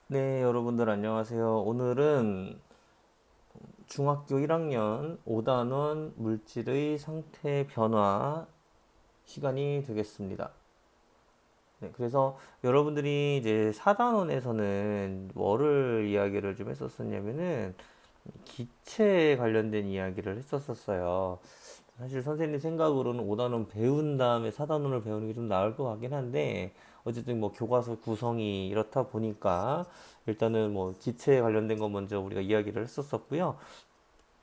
네, 여러분들 안녕하세요. 오늘은 중학교 1학년 5단원 물질의 상태 변화 시간이 되겠습니다. 네, 그래서 여러분들이 이제 4단원에서는 뭐를 이야기를 좀 했었었냐면은 기체에 관련된 이야기를 했었었어요. 사실 선생님 생각으로는 5단원 배운 다음에 4단원을 배우는 게 좀 나을 것 같긴 한데, 어쨌든 뭐 교과서 구성이 이렇다 보니까 일단은 뭐 기체에 관련된 거 먼저 우리가 이야기를 했었었고요.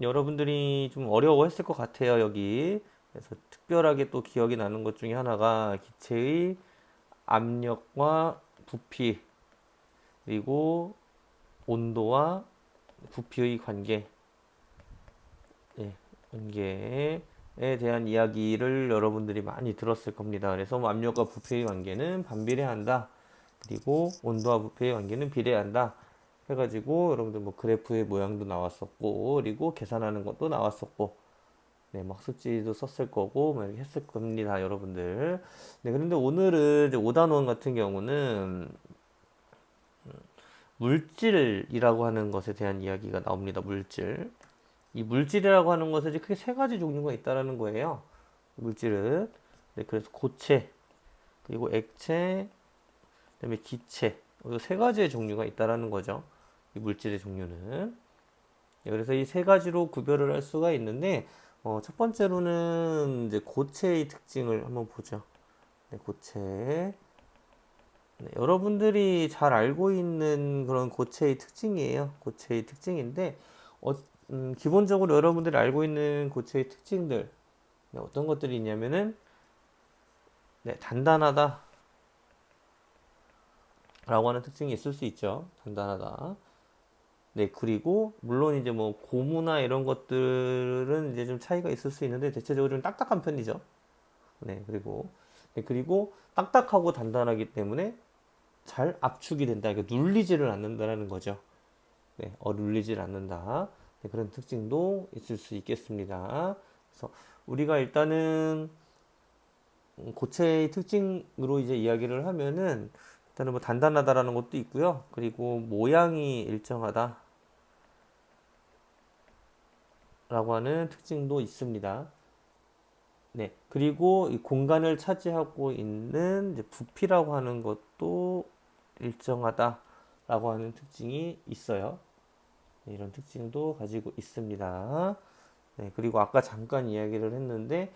여러분들이 좀 어려워했을 것 같아요, 여기. 그래서 특별하게 또 기억이 나는 것 중에 하나가 기체의 압력과 부피, 그리고 온도와 부피의 관계, 예, 관계에 대한 이야기를 여러분들이 많이 들었을 겁니다. 그래서 뭐 압력과 부피의 관계는 반비례한다. 그리고 온도와 부피의 관계는 비례한다. 해가지고 여러분들 뭐 그래프의 모양도 나왔었고, 그리고 계산하는 것도 나왔었고, 네, 막 숙지도 썼을 거고, 막 이렇게 했을 겁니다, 여러분들. 네, 그런데 오늘은 이제 5단원 같은 경우는 물질이라고 하는 것에 대한 이야기가 나옵니다, 물질. 이 물질이라고 하는 것은 이제 크게 세 가지 종류가 있다라는 거예요. 물질은. 네, 그래서 고체, 그리고 액체, 그다음에 기체. 세 가지의 종류가 있다라는 거죠. 이 물질의 종류는. 네, 그래서 이 세 가지로 구별을 할 수가 있는데, 첫 번째로는 이제 고체의 특징을 한번 보죠. 네, 고체. 네, 여러분들이 잘 알고 있는 그런 고체의 특징이에요. 고체의 특징인데, 어, 기본적으로 여러분들이 알고 있는 고체의 특징들, 네, 어떤 것들이 있냐면은, 네, 단단하다. 라고 하는 특징이 있을 수 있죠. 단단하다. 네, 그리고, 물론 이제 뭐, 고무나 이런 것들은 이제 좀 차이가 있을 수 있는데, 대체적으로 좀 딱딱한 편이죠. 네, 그리고 딱딱하고 단단하기 때문에 잘 압축이 된다. 그러니까 눌리지를 않는다라는 거죠. 네, 눌리질 않는다. 네, 그런 특징도 있을 수 있겠습니다. 그래서 우리가 일단은 고체의 특징으로 이제 이야기를 하면은 일단은 뭐 단단하다라는 것도 있고요. 그리고 모양이 일정하다라고 하는 특징도 있습니다. 네. 그리고 이 공간을 차지하고 있는 이제 부피라고 하는 것도 일정하다라고 하는 특징이 있어요. 네, 이런 특징도 가지고 있습니다. 네, 그리고 아까 잠깐 이야기를 했는데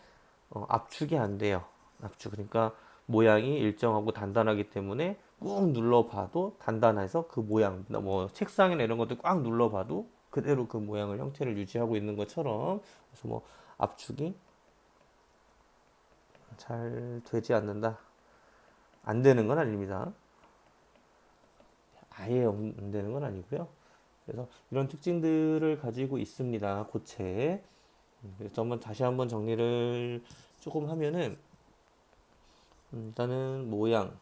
압축이 안 돼요. 압축 그러니까 모양이 일정하고 단단하기 때문에 꾹 눌러봐도 단단해서 그 모양 뭐 책상이나 이런 것도 꽉 눌러봐도 그대로 그 모양을 형태를 유지하고 있는 것처럼 그래서 뭐 압축이 잘 되지 않는다. 안 되는 건 아닙니다. 아예 안 되는 건 아니고요. 그래서 이런 특징들을 가지고 있습니다. 고체. 그래서 한번 다시 한번 정리를 조금 하면은 일단은 모양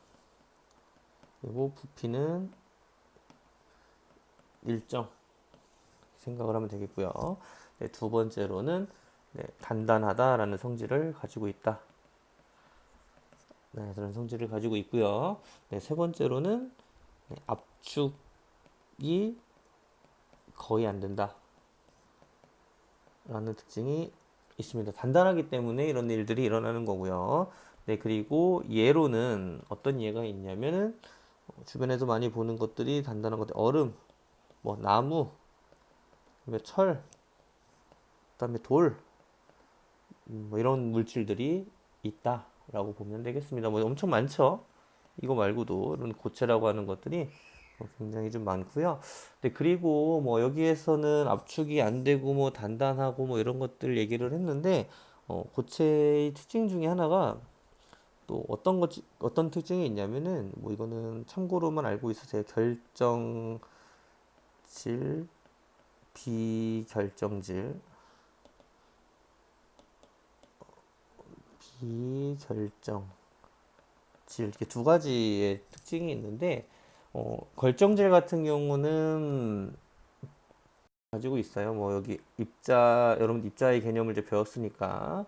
그리고 부피는 일정 생각을 하면 되겠고요. 네, 두 번째로는 네, 단단하다라는 성질을 가지고 있다. 네, 그런 성질을 가지고 있고요. 네, 세 번째로는 네, 압축이 거의 안 된다. 라는 특징이 있습니다. 단단하기 때문에 이런 일들이 일어나는 거고요. 네, 그리고 예로는 어떤 예가 있냐면은 주변에서 많이 보는 것들이 단단한 것들, 얼음, 뭐 나무, 그다음에 철, 그다음에 돌, 뭐 이런 물질들이 있다라고 보면 되겠습니다. 뭐 엄청 많죠. 이거 말고도 이런 고체라고 하는 것들이 굉장히 좀 많고요. 네, 그리고 뭐 여기에서는 압축이 안 되고 뭐 단단하고 뭐 이런 것들 얘기를 했는데 고체의 특징 중에 하나가 또 어떤 특징이 있냐면은 뭐 이거는 참고로만 알고 있으세요. 결정질, 비결정질, 비결정질 이렇게 두 가지의 특징이 있는데 결정질 같은 경우는 가지고 있어요. 뭐 여기 여러분 입자의 개념을 이제 배웠으니까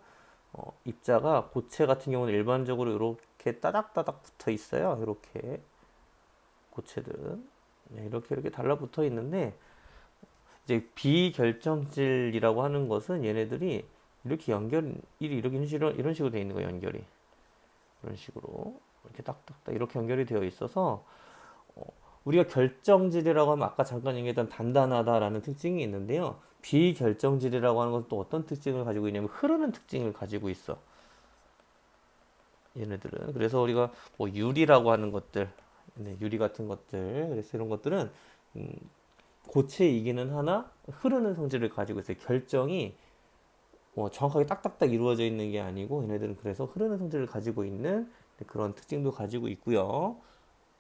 입자가 고체 같은 경우는 일반적으로 이렇게 따닥따닥 붙어 있어요. 이렇게 고체들은. 네, 이렇게 달라붙어 있는데 이제 비결정질이라고 하는 것은 얘네들이 이렇게 이런 식으로 돼 있는 거예요. 연결이 이런 식으로 이렇게 딱딱딱 이렇게 연결이 되어 있어서 어, 우리가 결정질이라고 하면 아까 잠깐 얘기했던 단단하다라는 특징이 있는데요. 비결정질이라고 하는 것은 또 어떤 특징을 가지고 있냐면 흐르는 특징을 가지고 있어. 얘네들은 그래서 우리가 뭐 유리라고 하는 것들, 네, 유리 같은 것들, 그래서 이런 것들은 음, 고체이기는 하나 흐르는 성질을 가지고 있어요. 결정이 정확하게 딱딱딱 이루어져 있는 게 아니고 얘네들은 그래서 흐르는 성질을 가지고 있는 그런 특징도 가지고 있고요.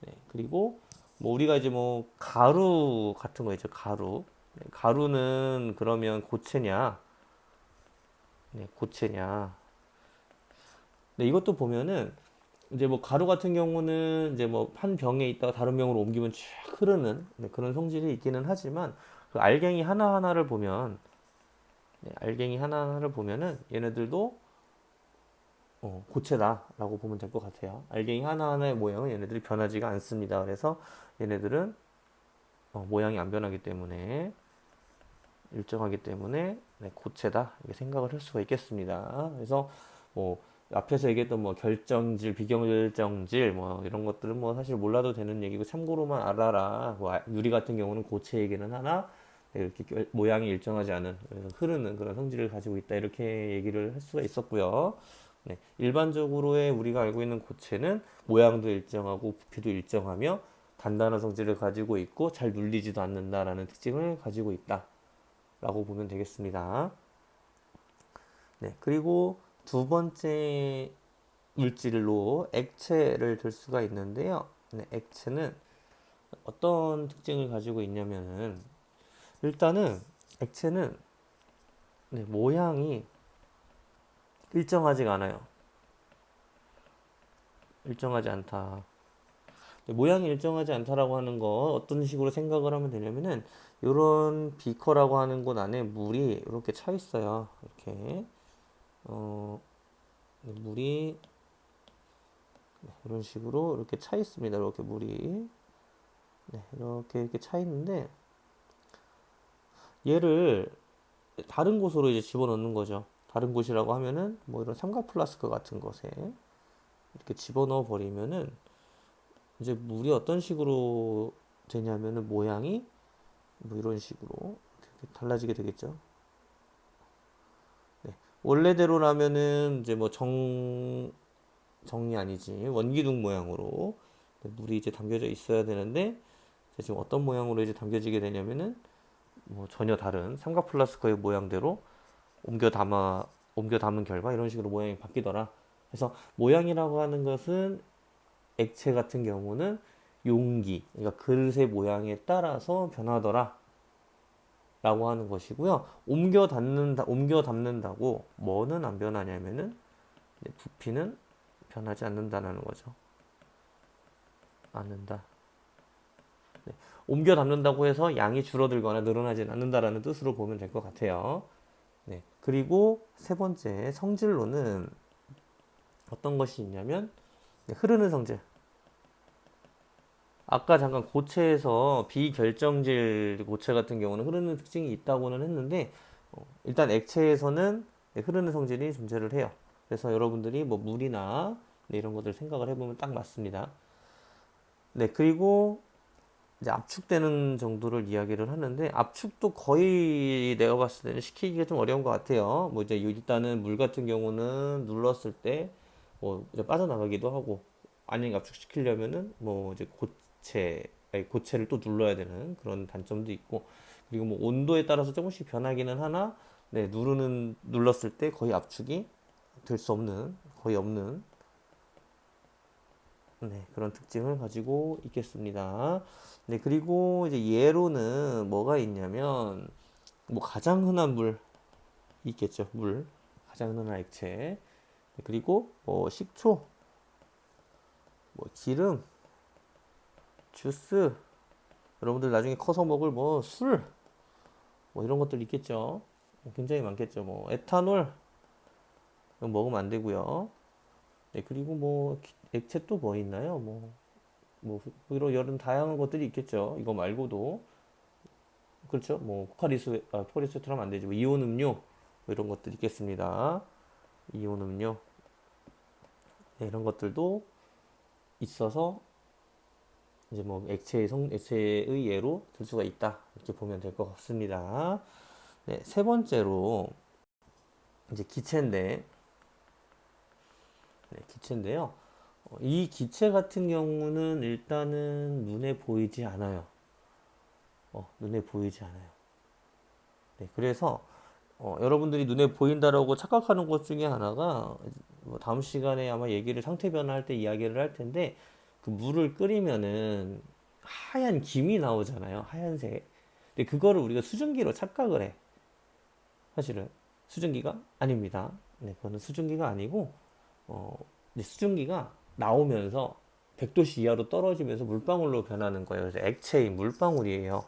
네, 그리고 뭐 우리가 이제 뭐 가루 같은 거 있죠. 가루. 네, 가루는 그러면 고체냐? 네, 고체냐? 네, 이것도 보면은 이제 뭐 가루 같은 경우는 이제 뭐 한 병에 있다가 다른 병으로 옮기면 쭉 흐르는 네, 그런 성질이 있기는 하지만 그 알갱이 하나하나를 보면 네, 알갱이 하나하나를 보면은 얘네들도 고체다라고 보면 될 것 같아요. 알갱이 하나하나의 모양은 얘네들이 변하지가 않습니다. 그래서 얘네들은 모양이 안 변하기 때문에 일정하기 때문에 네, 고체다 이렇게 생각을 할 수가 있겠습니다. 그래서 뭐 앞에서 얘기했던 뭐 결정질, 비결정질 뭐 이런 것들은 뭐 사실 몰라도 되는 얘기고 참고로만 알아라. 뭐 유리 같은 경우는 고체 얘기는 하나 네, 이렇게 모양이 일정하지 않은 그래서 흐르는 그런 성질을 가지고 있다 이렇게 얘기를 할 수가 있었고요. 네, 일반적으로의 우리가 알고 있는 고체는 모양도 일정하고 부피도 일정하며 단단한 성질을 가지고 있고 잘 눌리지도 않는다라는 특징을 가지고 있다. 라고 보면 되겠습니다. 네, 그리고 두 번째 물질로 액체를 들 수가 있는데요. 네, 액체는 어떤 특징을 가지고 있냐면은 일단은 액체는 네, 모양이 일정하지가 않아요. 일정하지 않다. 네, 모양이 일정하지 않다라고 하는 거 어떤 식으로 생각을 하면 되냐면은 이런 비커라고 하는 곳 안에 물이 이렇게 차 있어요. 이렇게 어, 물이 이런 식으로 이렇게 차 있습니다. 이렇게 물이 네, 이렇게 차 있는데 얘를 다른 곳으로 이제 집어넣는 거죠. 다른 곳이라고 하면은 뭐 이런 삼각 플라스크 같은 것에 이렇게 집어넣어 버리면은 이제 물이 어떤 식으로 되냐면은 모양이 뭐 이런 식으로 이렇게 달라지게 되겠죠. 네. 원래대로라면은 이제 뭐 정이 아니지 원기둥 모양으로 물이 이제 담겨져 있어야 되는데 지금 어떤 모양으로 이제 담겨지게 되냐면은 뭐 전혀 다른 삼각 플라스커의 모양대로 옮겨 담아 옮겨 담은 결과 이런 식으로 모양이 바뀌더라. 그래서 모양이라고 하는 것은 액체 같은 경우는 용기, 그러니까 그릇의 모양에 따라서 변하더라. 라고 하는 것이고요. 옮겨 담는다고 뭐는 안 변하냐면은 부피는 변하지 않는다는 거죠. 않는다. 네. 옮겨 담는다고 해서 양이 줄어들거나 늘어나지 않는다라는 뜻으로 보면 될 것 같아요. 네. 그리고 세 번째 성질로는 어떤 것이 있냐면 네, 흐르는 성질. 아까 잠깐 고체에서 비결정질 고체 같은 경우는 흐르는 특징이 있다고는 했는데 일단 액체에서는 네, 흐르는 성질이 존재를 해요. 그래서 여러분들이 뭐 물이나 네, 이런 것들 생각을 해보면 딱 맞습니다. 네, 그리고 이제 압축되는 정도를 이야기를 하는데 압축도 거의 내가 봤을 때는 시키기가 좀 어려운 것 같아요. 뭐 이제 일단은 물 같은 경우는 눌렀을 때 뭐 이제 빠져나가기도 하고 아니 압축시키려면은 뭐 이제 고체를 또 눌러야 되는 그런 단점도 있고 그리고 뭐 온도에 따라서 조금씩 변하기는 하나 네 눌렀을 때 거의 압축이 될 수 없는 거의 없는 네, 그런 특징을 가지고 있겠습니다. 네, 그리고 이제 예로는 뭐가 있냐면, 뭐 가장 흔한 물 있겠죠, 물. 가장 흔한 액체. 네, 그리고 뭐 식초, 뭐 기름, 주스, 여러분들 나중에 커서 먹을 뭐 술, 뭐 이런 것들 있겠죠. 굉장히 많겠죠. 뭐 에탄올, 이거 먹으면 안 되고요. 네, 그리고 뭐 액체 또 뭐 있나요? 뭐 뭐 이런 다양한 것들이 있겠죠. 이거 말고도 그렇죠. 뭐 포카리스웨트라면 안 되지. 뭐 이온 음료 뭐 이런 것들 있겠습니다. 이온 음료 네, 이런 것들도 있어서 이제 뭐 액체의 예로 들 수가 있다 이렇게 보면 될 것 같습니다. 네, 세 번째로 이제 기체인데 네, 기체인데요. 이 기체 같은 경우는 일단은 눈에 보이지 않아요. 눈에 보이지 않아요. 네, 그래서 여러분들이 눈에 보인다라고 착각하는 것 중에 하나가 뭐 다음 시간에 아마 얘기를 상태 변화할 때 이야기를 할 텐데 그 물을 끓이면은 하얀 김이 나오잖아요. 하얀색. 근데 그거를 우리가 수증기로 착각을 해. 사실은 수증기가 아닙니다. 네, 그거는 수증기가 아니고 이제 수증기가 나오면서 100도씨 이하로 떨어지면서 물방울로 변하는 거예요. 그래서 액체인 물방울이에요.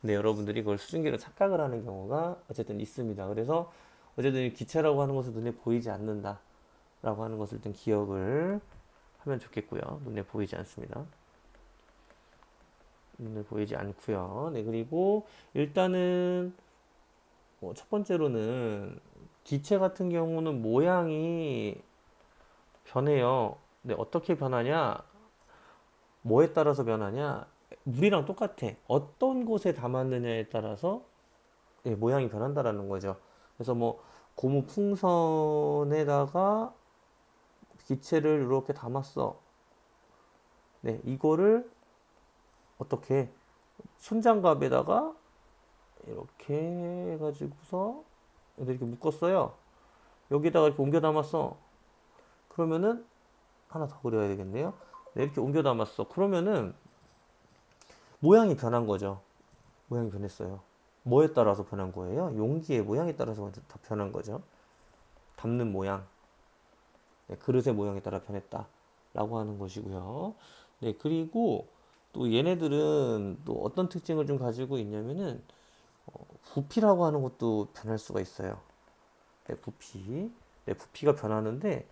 근데 여러분들이 그걸 수증기로 착각을 하는 경우가 어쨌든 있습니다. 그래서 어쨌든 기체라고 하는 것은 눈에 보이지 않는다. 라고 하는 것을 좀 기억을 하면 좋겠고요. 눈에 보이지 않습니다. 눈에 보이지 않고요. 네, 그리고 일단은 첫 번째로는 기체 같은 경우는 모양이 변해요. 근데 어떻게 변하냐? 뭐에 따라서 변하냐? 물이랑 똑같아. 어떤 곳에 담았느냐에 따라서 예, 모양이 변한다라는 거죠. 그래서 뭐 고무 풍선에다가 기체를 이렇게 담았어. 네, 이거를 어떻게 손장갑에다가 이렇게 해가지고서 이렇게 묶었어요. 여기다가 이렇게 옮겨 담았어. 그러면은 하나 더 그려야 되겠네요. 네, 이렇게 옮겨 담았어. 그러면은 모양이 변한 거죠. 모양이 변했어요. 뭐에 따라서 변한 거예요? 용기의 모양에 따라서 다 변한 거죠. 담는 모양, 네, 그릇의 모양에 따라 변했다. 라고 하는 것이고요. 네, 그리고 또 얘네들은 또 어떤 특징을 좀 가지고 있냐면은 부피라고 하는 것도 변할 수가 있어요. 네, 부피. 네, 부피가 변하는데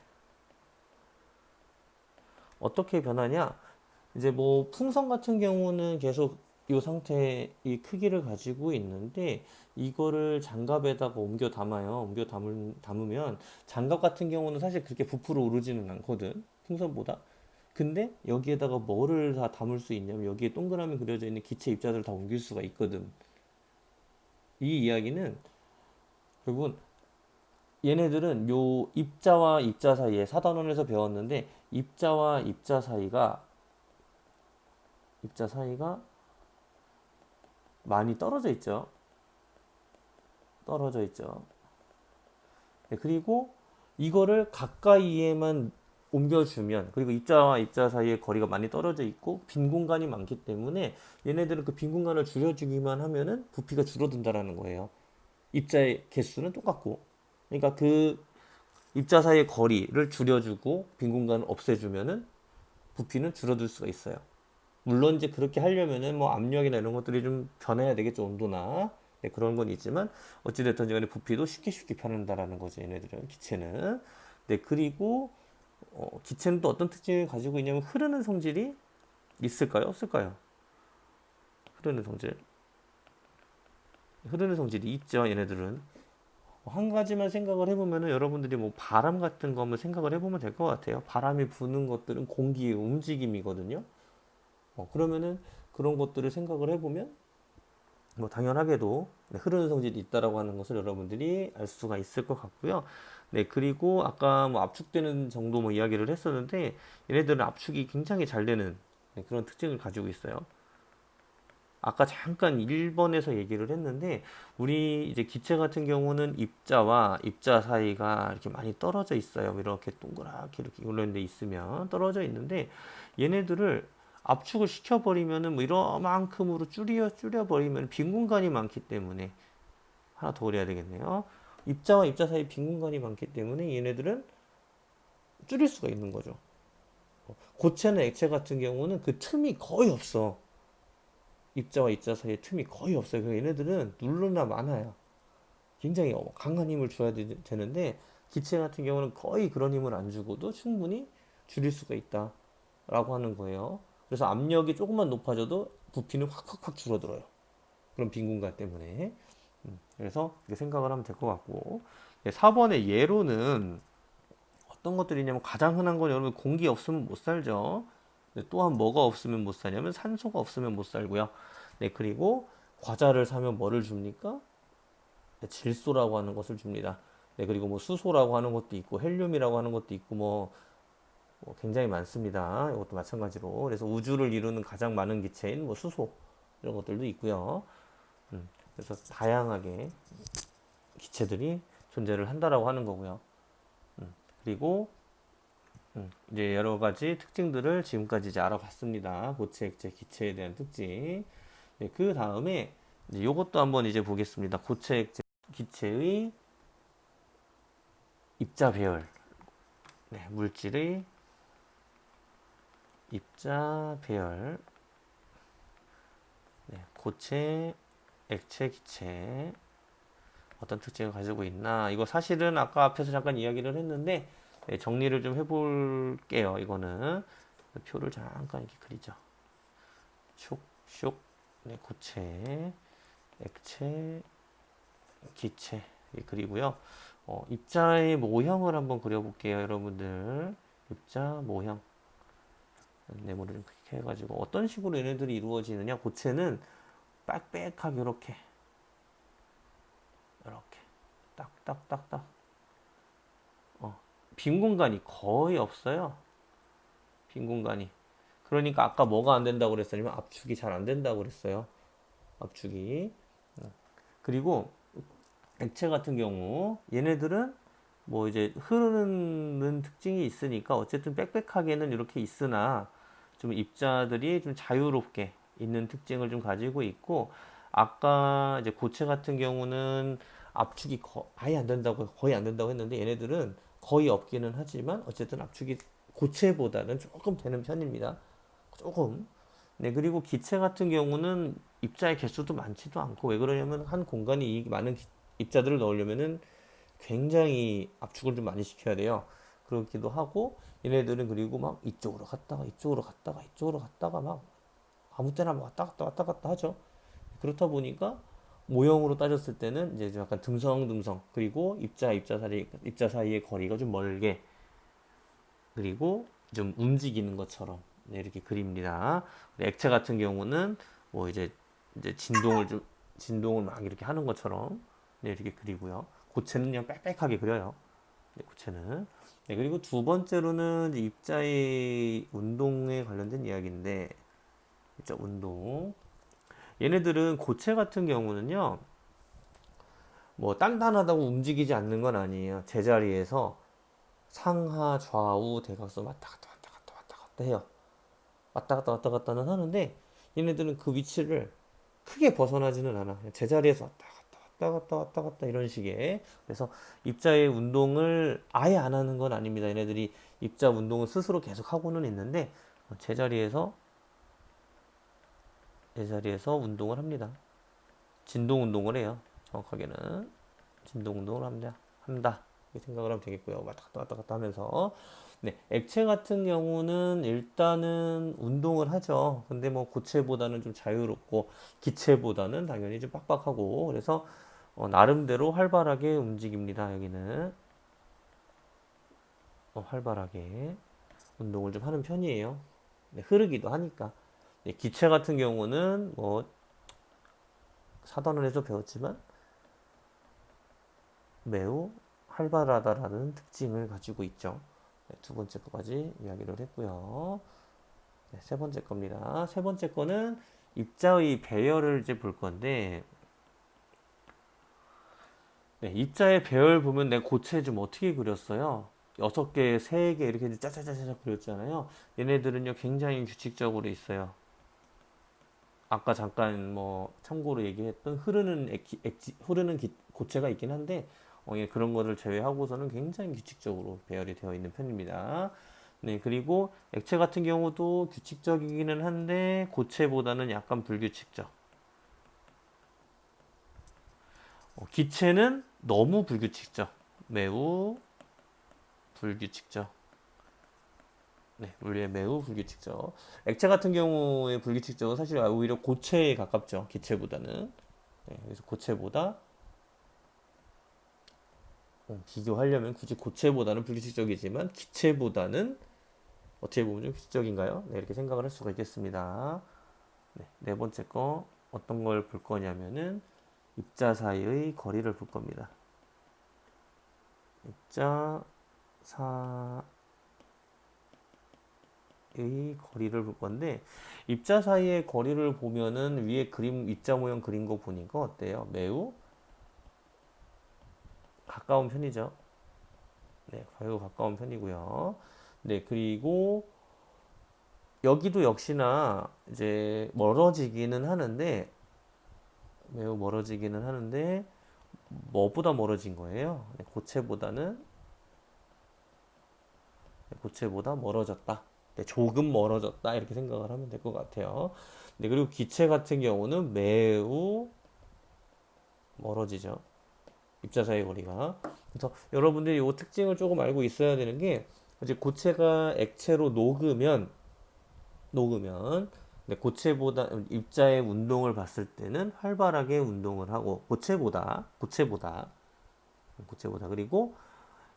어떻게 변하냐? 이제 뭐 풍선 같은 경우는 계속 이 상태의 이 크기를 가지고 있는데 이거를 장갑에다가 옮겨 담아요. 담으면 장갑 같은 경우는 사실 그렇게 부풀어 오르지는 않거든. 풍선보다. 근데 여기에다가 뭐를 다 담을 수 있냐면 여기에 동그라미 그려져 있는 기체 입자들을 다 옮길 수가 있거든. 이 이야기는 결국은 얘네들은 요 입자와 입자 사이에 사단원에서 배웠는데 입자와 입자 사이가 많이 떨어져 있죠. 떨어져 있죠. 네, 그리고 이거를 가까이에만 옮겨주면 그리고 입자와 입자 사이의 거리가 많이 떨어져 있고 빈 공간이 많기 때문에 얘네들은 그 빈 공간을 줄여주기만 하면은 부피가 줄어든다라는 거예요. 입자의 개수는 똑같고 그러니까 그 입자 사이의 거리를 줄여주고 빈 공간을 없애주면은 부피는 줄어들 수가 있어요. 물론 이제 그렇게 하려면은 뭐 압력이나 이런 것들이 좀 변해야 되겠죠. 온도나. 네, 그런 건 있지만 어찌됐든 간에 부피도 쉽게 변한다라는 거죠. 얘네들은 기체는. 네, 그리고 기체는 또 어떤 특징을 가지고 있냐면 흐르는 성질이 있을까요? 없을까요? 흐르는 성질. 흐르는 성질이 있죠. 얘네들은. 한 가지만 생각을 해보면은 여러분들이 뭐 바람 같은 거 한번 생각을 해보면 될 것 같아요. 바람이 부는 것들은 공기의 움직임이거든요. 그러면은 그런 것들을 생각을 해보면 뭐 당연하게도 네, 흐르는 성질이 있다라고 하는 것을 여러분들이 알 수가 있을 것 같고요. 네, 그리고 아까 뭐 압축되는 정도 뭐 이야기를 했었는데 얘네들은 압축이 굉장히 잘 되는 네, 그런 특징을 가지고 있어요. 아까 잠깐 1번에서 얘기를 했는데 우리 이제 기체 같은 경우는 입자와 입자 사이가 이렇게 많이 떨어져 있어요. 이렇게 동그랗게 이렇게 이런 데 있으면 떨어져 있는데 얘네들을 압축을 시켜버리면은 뭐 이러만큼으로 줄여버리면 빈 공간이 많기 때문에 하나 더 그래야 되겠네요. 입자와 입자 사이 빈 공간이 많기 때문에 얘네들은 줄일 수가 있는 거죠. 고체나 액체 같은 경우는 그 틈이 거의 없어. 입자와 입자 사이에 틈이 거의 없어요. 그래서 얘네들은 눌러나 많아요. 굉장히 강한 힘을 줘야 되는데 기체 같은 경우는 거의 그런 힘을 안 주고도 충분히 줄일 수가 있다라고 하는 거예요. 그래서 압력이 조금만 높아져도 부피는 확 줄어들어요. 그런 빈 공간 때문에. 그래서 이렇게 생각을 하면 될 것 같고. 4번의 예로는 어떤 것들이냐면 가장 흔한 건 여러분 공기 없으면 못 살죠. 네, 또한 뭐가 없으면 못 사냐면 산소가 없으면 못 살고요. 네, 그리고 과자를 사면 뭐를 줍니까? 네, 질소라고 하는 것을 줍니다. 네, 그리고 뭐 수소라고 하는 것도 있고 헬륨이라고 하는 것도 있고 뭐 굉장히 많습니다. 이것도 마찬가지로. 그래서 우주를 이루는 가장 많은 기체인 뭐 수소 이런 것들도 있고요. 그래서 다양하게 기체들이 존재를 한다라고 하는 거고요. 그리고 이제 여러 가지 특징들을 지금까지 이제 알아봤습니다. 고체, 액체, 기체에 대한 특징. 네, 그 다음에 이제 이것도 한번 이제 보겠습니다. 고체, 액체, 기체의 입자 배열. 네, 물질의 입자 배열. 네, 고체, 액체, 기체. 어떤 특징을 가지고 있나. 이거 사실은 아까 앞에서 잠깐 이야기를 했는데 네, 정리를 좀 해볼게요. 이거는 표를 잠깐 이렇게 그리죠. 슉슉. 네, 고체, 액체, 기체 그리고요. 입자의 모형을 한번 그려볼게요, 여러분들. 입자 모형. 네모를 좀 크게 해가지고 어떤 식으로 얘네들이 이루어지느냐. 고체는 빽빽하게 이렇게 딱딱딱딱. 빈 공간이 거의 없어요. 빈 공간이. 그러니까 아까 뭐가 안 된다고 그랬냐면 압축이 잘 안 된다고 그랬어요. 압축이. 그리고 액체 같은 경우 얘네들은 뭐 이제 흐르는 특징이 있으니까 어쨌든 빽빽하게는 이렇게 있으나 좀 입자들이 좀 자유롭게 있는 특징을 좀 가지고 있고 아까 이제 고체 같은 경우는 압축이 아예 안 된다고 거의 안 된다고 했는데 얘네들은 거의 없기는 하지만 어쨌든 압축이 고체보다는 조금 되는 편입니다. 조금. 네, 그리고 기체 같은 경우는 입자의 개수도 많지도 않고 왜 그러냐면 한 공간에 이 많은 입자들을 넣으려면은 굉장히 압축을 좀 많이 시켜야 돼요. 그렇기도 하고 얘네들은 그리고 막 이쪽으로 갔다가 이쪽으로 갔다가 이쪽으로 갔다가 막 아무 때나 막 왔다 갔다 하죠. 그렇다 보니까 모형으로 따졌을 때는 이제 좀 약간 듬성듬성 그리고 입자 사이의 거리가 좀 멀게 그리고 좀 움직이는 것처럼 네, 이렇게 그립니다. 액체 같은 경우는 뭐 이제 진동을 막 이렇게 하는 것처럼 네, 이렇게 그리고요. 고체는 그냥 빽빽하게 그려요. 네, 고체는. 네, 그리고 두 번째로는 이제 입자의 운동에 관련된 이야기인데 입자 운동. 얘네들은 고체 같은 경우는요. 뭐 단단하다고 움직이지 않는 건 아니에요. 제자리에서 상하 좌우 대각선 왔다 갔다 해요. 왔다 갔다는 하는데 얘네들은 그 위치를 크게 벗어나지는 않아. 그냥 제자리에서 왔다 갔다 이런 식의. 그래서 입자의 운동을 아예 안 하는 건 아닙니다. 얘네들이 입자 운동을 스스로 계속 하고는 있는데 제자리에서 제자리에서 운동을 합니다. 진동 운동을 해요. 정확하게는 진동 운동을 한다. 이렇게 생각을 하면 되겠고요. 왔다 갔다 하면서. 네, 액체 같은 경우는 일단은 운동을 하죠. 근데 뭐 고체보다는 좀 자유롭고 기체보다는 당연히 좀 빡빡하고 그래서 나름대로 활발하게 움직입니다. 여기는 활발하게 운동을 좀 하는 편이에요. 네, 흐르기도 하니까. 네, 기체 같은 경우는 뭐 사단원에서 배웠지만 매우 활발하다라는 특징을 가지고 있죠. 네, 두 번째 거까지 이야기를 했고요. 네, 세 번째 겁니다. 세 번째 거는 입자의 배열을 이제 볼 건데, 네, 입자의 배열 보면 내 고체 좀 어떻게 그렸어요? 6개, 3개 이렇게 짜자자자 그렸잖아요. 얘네들은요 굉장히 규칙적으로 있어요. 아까 잠깐 뭐 참고로 얘기했던 고체가 있긴 한데 예, 그런 거를 제외하고서는 굉장히 규칙적으로 배열이 되어 있는 편입니다. 네, 그리고 액체 같은 경우도 규칙적이기는 한데 고체보다는 약간 불규칙적. 기체는 너무 불규칙적. 매우 불규칙적. 네, 물리의 매우 불규칙적. 액체 같은 경우의 불규칙적은 사실 오히려 고체에 가깝죠. 기체보다는. 네, 그래서 고체보다 비교하려면 굳이 고체보다는 불규칙적이지만 기체보다는 어떻게 보면 좀 규칙적인가요? 네, 이렇게 생각을 할 수가 있겠습니다. 네, 네 번째 거 어떤 걸 볼 거냐면은 입자 사이의 거리를 볼 겁니다. 입자 사이의 거리를 볼 건데 입자 사이의 거리를 보면은 위에 그림 입자 모형 그린 거 보니까 어때요? 매우 가까운 편이죠. 네, 매우 가까운 편이고요. 네, 그리고 여기도 역시나 이제 멀어지기는 하는데 매우 멀어지기는 하는데 뭐보다 멀어진 거예요? 네, 고체보다 멀어졌다. 네, 조금 멀어졌다 이렇게 생각을 하면 될 것 같아요. 네, 그리고 기체 같은 경우는 매우 멀어지죠. 입자 사이 거리가. 그래서 여러분들이 이 특징을 조금 알고 있어야 되는 게 이제 고체가 액체로 녹으면 네, 고체보다 입자의 운동을 봤을 때는 활발하게 운동을 하고 고체보다 그리고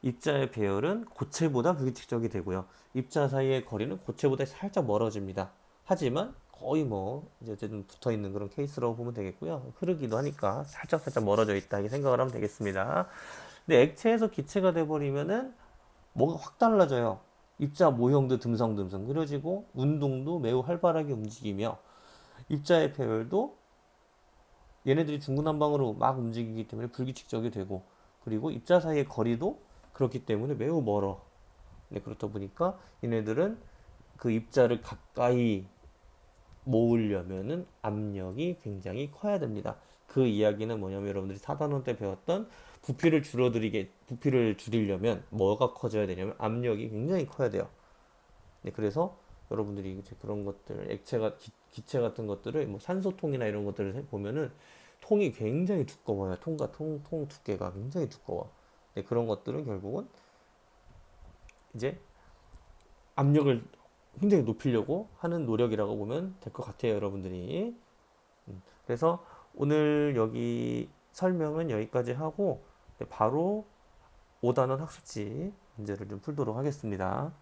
입자의 배열은 고체보다 불규칙적이 되고요. 입자 사이의 거리는 고체보다 살짝 멀어집니다. 하지만 거의 뭐 이제 어쨌든 붙어 있는 그런 케이스라고 보면 되겠고요. 흐르기도 하니까 살짝 멀어져 있다 이렇게 생각을 하면 되겠습니다. 근데 액체에서 기체가 돼버리면은 뭐가 확 달라져요. 입자 모형도 듬성듬성 그려지고 운동도 매우 활발하게 움직이며 입자의 배열도 얘네들이 중구난방으로 막 움직이기 때문에 불규칙적이 되고 그리고 입자 사이의 거리도 그렇기 때문에 매우 멀어. 네, 그렇다 보니까 얘네들은 그 입자를 가까이 모으려면은 압력이 굉장히 커야 됩니다. 그 이야기는 뭐냐면 여러분들이 4단원 때 배웠던 부피를 줄이려면 뭐가 커져야 되냐면 압력이 굉장히 커야 돼요. 네, 그래서 여러분들이 이제 그런 것들, 기체 같은 것들을 뭐 산소통이나 이런 것들을 보면은 통이 굉장히 두꺼워요. 통 두께가 굉장히 두꺼워. 네, 그런 것들은 결국은 이제 압력을 굉장히 높이려고 하는 노력이라고 보면 될 것 같아요, 여러분들이. 그래서 오늘 여기 설명은 여기까지 하고 네, 바로 5단원 학습지 문제를 좀 풀도록 하겠습니다.